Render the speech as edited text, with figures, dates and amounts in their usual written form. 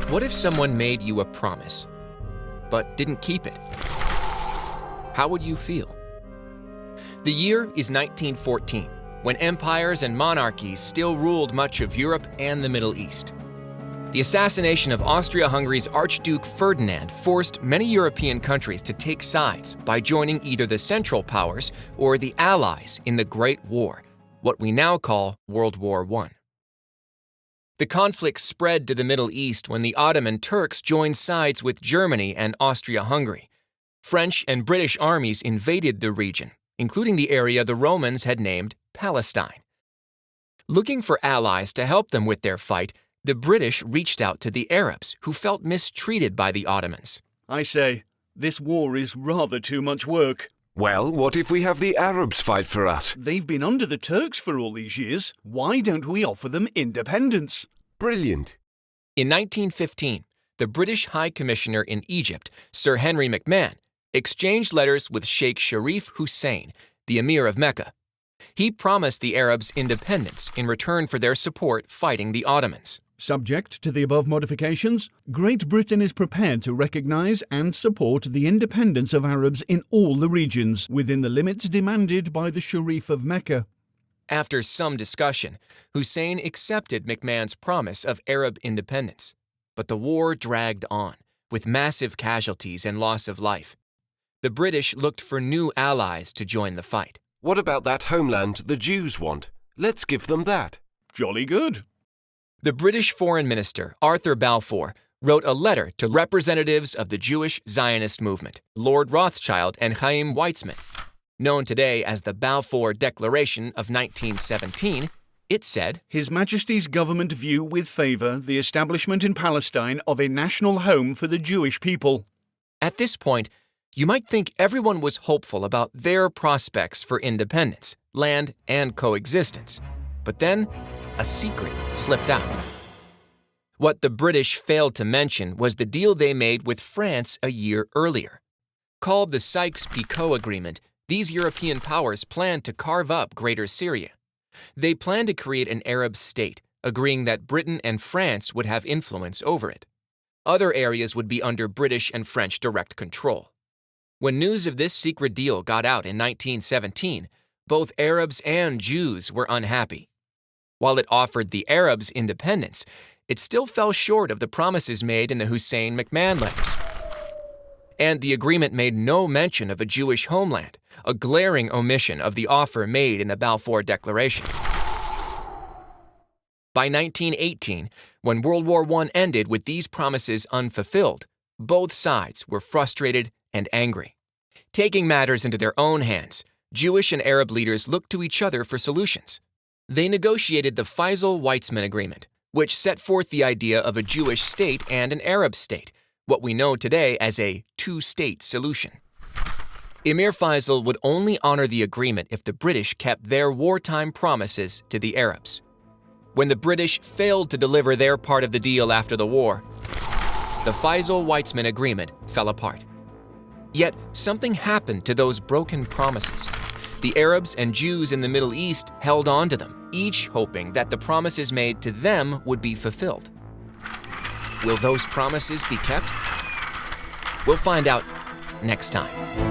What if someone made you a promise, but didn't keep it? How would you feel? The year is 1914, when empires and monarchies still ruled much of Europe and the Middle East. The assassination of Austria-Hungary's Archduke Ferdinand forced many European countries to take sides by joining either the Central Powers or the Allies in the Great War, what we now call World War I. The conflict spread to the Middle East when the Ottoman Turks joined sides with Germany and Austria-Hungary. French and British armies invaded the region, including the area the Romans had named Palestine. Looking for allies to help them with their fight, the British reached out to the Arabs, who felt mistreated by the Ottomans. I say, this war is rather too much work. Well, what if we have the Arabs fight for us? They've been under the Turks for all these years. Why don't we offer them independence? Brilliant. In 1915, the British High Commissioner in Egypt, Sir Henry McMahon, exchanged letters with Sheikh Sharif Hussein, the Emir of Mecca. He promised the Arabs independence in return for their support fighting the Ottomans. Subject to the above modifications, Great Britain is prepared to recognize and support the independence of Arabs in all the regions within the limits demanded by the Sharif of Mecca. After some discussion, Hussein accepted McMahon's promise of Arab independence. But the war dragged on, with massive casualties and loss of life. The British looked for new allies to join the fight. What about that homeland the Jews want? Let's give them that. Jolly good. The British Foreign Minister, Arthur Balfour, wrote a letter to representatives of the Jewish Zionist movement, Lord Rothschild and Chaim Weizmann. Known today as the Balfour Declaration of 1917, it said, His Majesty's government view with favour the establishment in Palestine of a national home for the Jewish people. At this point, you might think everyone was hopeful about their prospects for independence, land, and coexistence. But then, a secret slipped out. What the British failed to mention was the deal they made with France a year earlier. Called the Sykes-Picot Agreement, these European powers planned to carve up Greater Syria. They planned to create an Arab state, agreeing that Britain and France would have influence over it. Other areas would be under British and French direct control. When news of this secret deal got out in 1917, both Arabs and Jews were unhappy. While it offered the Arabs independence, it still fell short of the promises made in the Hussein-McMahon letters. And the agreement made no mention of a Jewish homeland, a glaring omission of the offer made in the Balfour Declaration. By 1918, when World War I ended with these promises unfulfilled, both sides were frustrated and angry. Taking matters into their own hands, Jewish and Arab leaders looked to each other for solutions. They negotiated the Faisal-Weizmann Agreement, which set forth the idea of a Jewish state and an Arab state, what we know today as a two-state solution. Emir Faisal would only honor the agreement if the British kept their wartime promises to the Arabs. When the British failed to deliver their part of the deal after the war, the Faisal-Weizmann Agreement fell apart. Yet something happened to those broken promises. The Arabs and Jews in the Middle East held on to them, each hoping that the promises made to them would be fulfilled. Will those promises be kept? We'll find out next time.